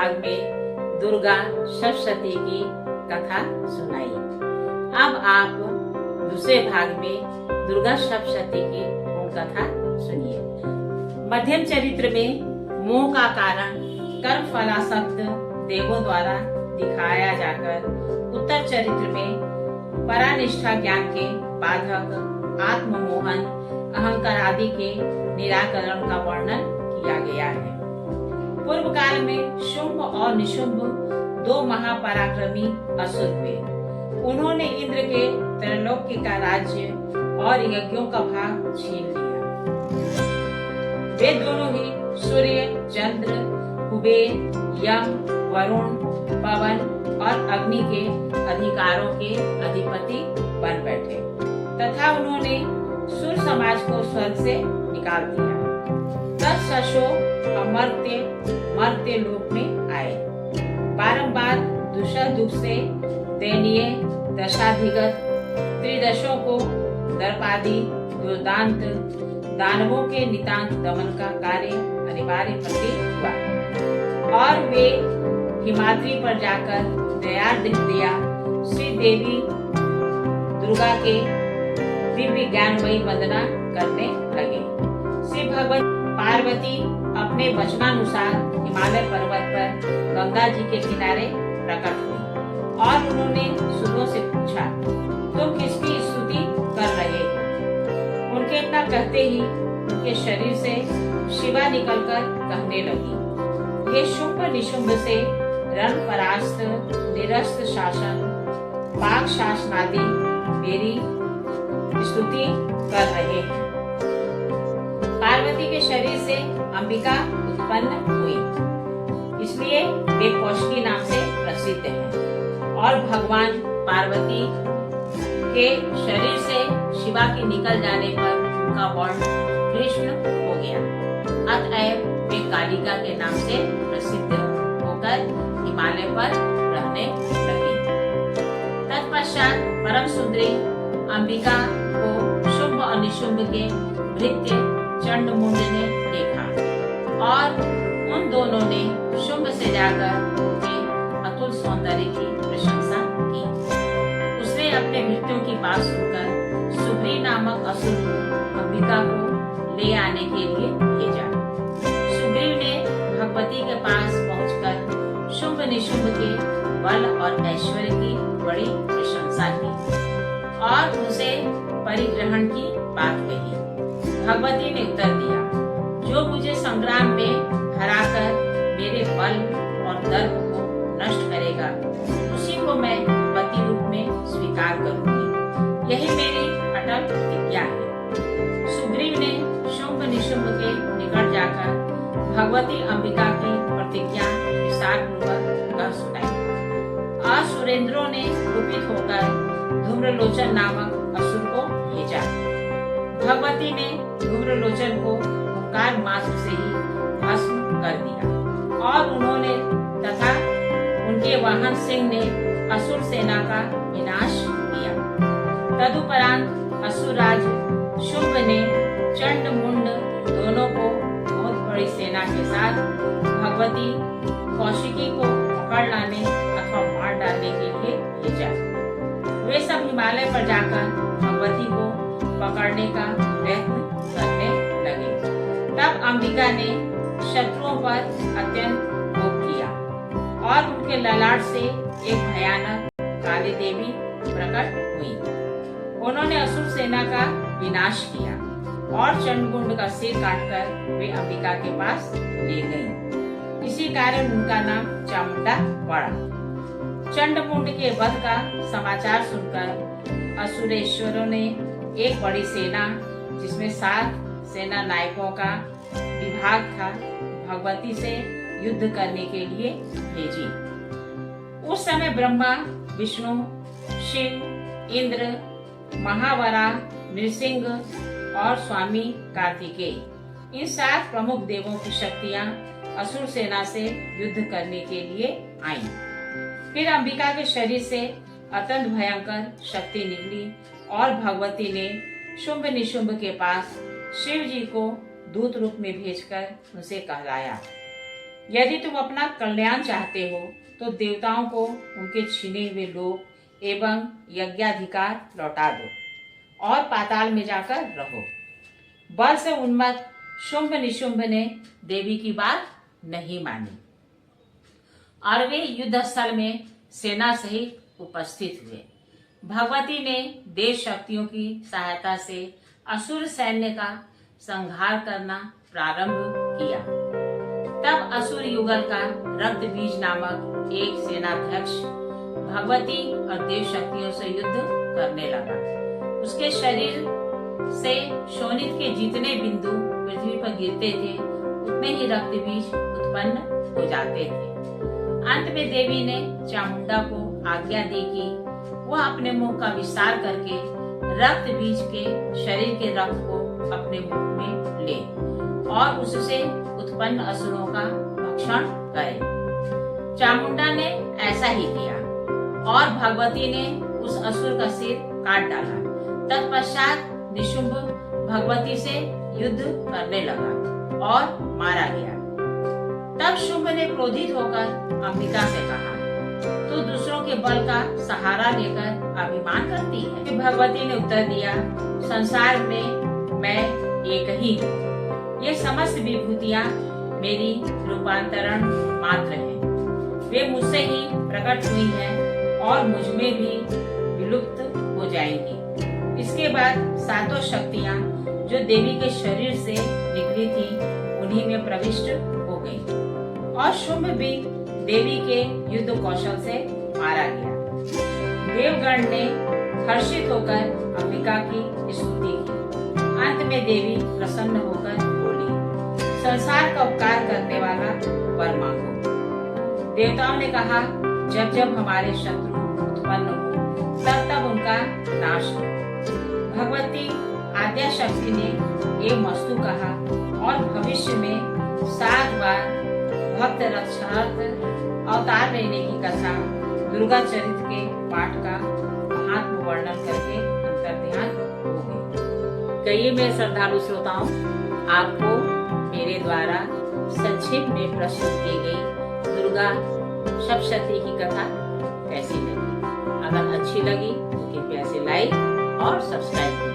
भाग में दुर्गा सप्तशती की कथा सुनाई। अब आप दूसरे भाग में दुर्गा सप्तशती की कथा सुनिए। मध्यम चरित्र में मोह का कारण कर्म फलासक्त देवों द्वारा दिखाया जाकर उत्तर चरित्र में परानिष्ठा ज्ञान के बाधक आत्ममोहन अहंकार आदि के निराकरण का वर्णन किया गया है। पूर्व काल में शुंभ और निशुंभ दो महापराक्रमी असुर हुए। उन्होंने इंद्र के त्रैलोक्य का राज्य और यज्ञों का भाग छीन लिया। वे दोनों ही सूर्य, चंद्र, कुबेर, यम, वरुण, पवन और अग्नि के अधिकारों के अधिपति बन बैठे तथा उन्होंने सुर समाज को स्वर्ग से निकाल दिया। तब सशोक मर्त्य लोक में आए। बारंबार दूसरा दुख से दयनीय दशाधिगत त्रिदशों को दर्पादि दुर्दांत दानवों के नितांत दमन का कार्य अनिवार्य प्रतीत हुआ और वे हिमाद्री पर जाकर दया श्री देवी दुर्गा के दिव्य ज्ञानमयी वंदना करने लगे। श्री भगवती पार्वती अपने वचनानुसार हिमालय पर्वत पर गंगा जी के किनारे प्रकट हुई और उन्होंने सुरों से पूछा, तुम किसकी स्तुति कर रहे हो? उनके इतना कहते ही उनके शरीर से शिवा निकलकर कहने लगी, ये शुंभ निशुंभ से रण परास्त निरस्त शासन पाक शासनादि मेरी स्तुति कर रहे हैं। पार्वती के शरीर से अंबिका उत्पन्न हुई, इसलिए वे कौशिकी नाम से प्रसिद्ध हैं और भगवान पार्वती के शरीर से शिवा के निकल जाने पर उनका वर्ण कृष्ण हो गया। अतएव वे कालिका के नाम से प्रसिद्ध होकर हिमालय पर रहने लगी। तत्पश्चात परम सुंदरी अंबिका को शुंभ और निशुंभ के भृत्य चंडमुंड ने देखा और उन दोनों ने शुंभ से जाकर उनके अतुल सौंदर्य की प्रशंसा की। उसने अपने भृत्यों की बात सुनकर सुग्रीव नामक असुर अंबिका को ले आने के लिए भेजा। सुग्रीव ने भगवती के पास पहुंचकर शुंभ निशुंभ के बल और ऐश्वर्य की बड़ी प्रशंसा की और उनसे परिग्रहण की बात कही। भगवती ने उत्तर दिया, जो मुझे संग्राम में हराकर मेरे बल और दर्प को नष्ट करेगा उसी को मैं पति रूप में स्वीकार करूंगी। यही मेरी अटल प्रतिज्ञा है। सुग्रीव ने शुंभ निशुंभ के निकट जाकर भगवती अंबिका की प्रतिज्ञा विस्तार पूर्वक कह सुनाई। असुरेंद्रों ने कुपित होकर धूम्रलोचन नामक असुर को भेजा। भगवती ने धूम्रलोचन को ओंकार मात्र से ही भस्म कर दिया और उन्होंने तथा उनके वाहन सिंह ने असुर सेना का विनाश किया। तदुपरांत असुरराज शुंभ ने चंड मुंड दोनों को बहुत बड़ी सेना के साथ भगवती कौशिकी को पकड़ लाने अथवा मार डालने के लिए भेजा। वे सब हिमालय पर जाकर भगवती को पकड़ने का प्रयत्न करने लगे। तब अंबिका ने शत्रुओं पर अत्यंत कोप किया और उनके ललाट से एक भयानक काली देवी प्रकट हुई। उन्होंने असुर सेना का विनाश किया और चंडमुंड का सिर काटकर वे अंबिका के पास ले गईं। इसी कारण उनका नाम चामुंडा पड़ा। चंडमुंड के वध का समाचार सुनकर असुरेश्वरों ने एक बड़ी सेना जिसमें 7 सेना नायकों का विभाग था भगवती से युद्ध करने के लिए भेजी। उस समय ब्रह्मा, विष्णु, शिव, इंद्र, महावरा, नृसिंह और स्वामी कार्तिकेय इन 7 प्रमुख देवों की शक्तियां असुर सेना से युद्ध करने के लिए आईं। फिर अंबिका के शरीर से अत्यंत भयंकर शक्ति निकली और भगवती ने शुंभ निशुंभ के पास शिव जी को दूत रूप में भेजकर उनसे कहलाया, यदि तुम अपना कल्याण चाहते हो तो देवताओं को उनके छीने हुए लोक एवं यज्ञाधिकार लौटा दो और पाताल में जाकर रहो। बल से उन्मत्त शुंभ निशुंभ ने देवी की बात नहीं मानी और वे युद्ध स्थल में सेना सहित उपस्थित हुए। भगवती ने देव शक्तियों की सहायता से असुर सैन्य का संहार करना प्रारंभ किया। तब असुर युगल का रक्त बीज नामक एक सेनाध्यक्ष भगवती और देव शक्तियों से युद्ध करने लगा। उसके शरीर से शोणित के जितने बिंदु पृथ्वी पर गिरते थे उतने ही रक्त बीज उत्पन्न हो जाते थे। अंत में देवी ने चामुंडा को आज्ञा दी कि वह अपने मुख का विस्तार करके रक्त बीज के शरीर के रक्त को अपने मुख में ले और उससे उत्पन्न असुरों का भक्षण करे। चामुंडा ने ऐसा ही किया और भगवती ने उस असुर का सिर काट डाला। तत्पश्चात निशुंभ भगवती से युद्ध करने लगा और मारा गया। तब शुंभ ने क्रोधित होकर अंबिका से कहा, तू दूसरों के बल का सहारा लेकर अभिमान करती है। फिर भगवती ने उत्तर दिया, संसार में मैं एक ही हूँ। ये समस्त विभूतियाँ मेरी रूपांतरण मात्र हैं। वे मुझसे ही प्रकट हुई हैं और मुझ में भी विलुप्त हो जाएंगी। इसके बाद सातों शक्तियाँ जो देवी के शरीर से निकली थी उन्हीं में प्रविष्ट हो गई और शुंभ भी देवी के युद्ध कौशल से मारा गया। देवगण ने हर्षित होकर अंबिका की स्तुति की। अंत में देवी प्रसन्न होकर बोली, संसार का उपकार करने वाला वर मांगो। देवताओं ने कहा, जब जब हमारे शत्रु उत्पन्न हो तब तब उनका नाश हो। भगवती आद्या शक्ति ने एक वस्तु कहा और भविष्य में 7 बार भक्त रक्षार्थ अवतार लेने की कथा दुर्गा चरित्र के पाठ का महात्म वर्णन करके अंतर्ध्यान हो गई। कहिए मेरे श्रद्धालु श्रोताओं, आपको मेरे द्वारा संक्षेप में प्रस्तुत की गई दुर्गा सप्तशती की कथा कैसी लगी? अगर अच्छी लगी तो कृपया से लाइक और सब्सक्राइब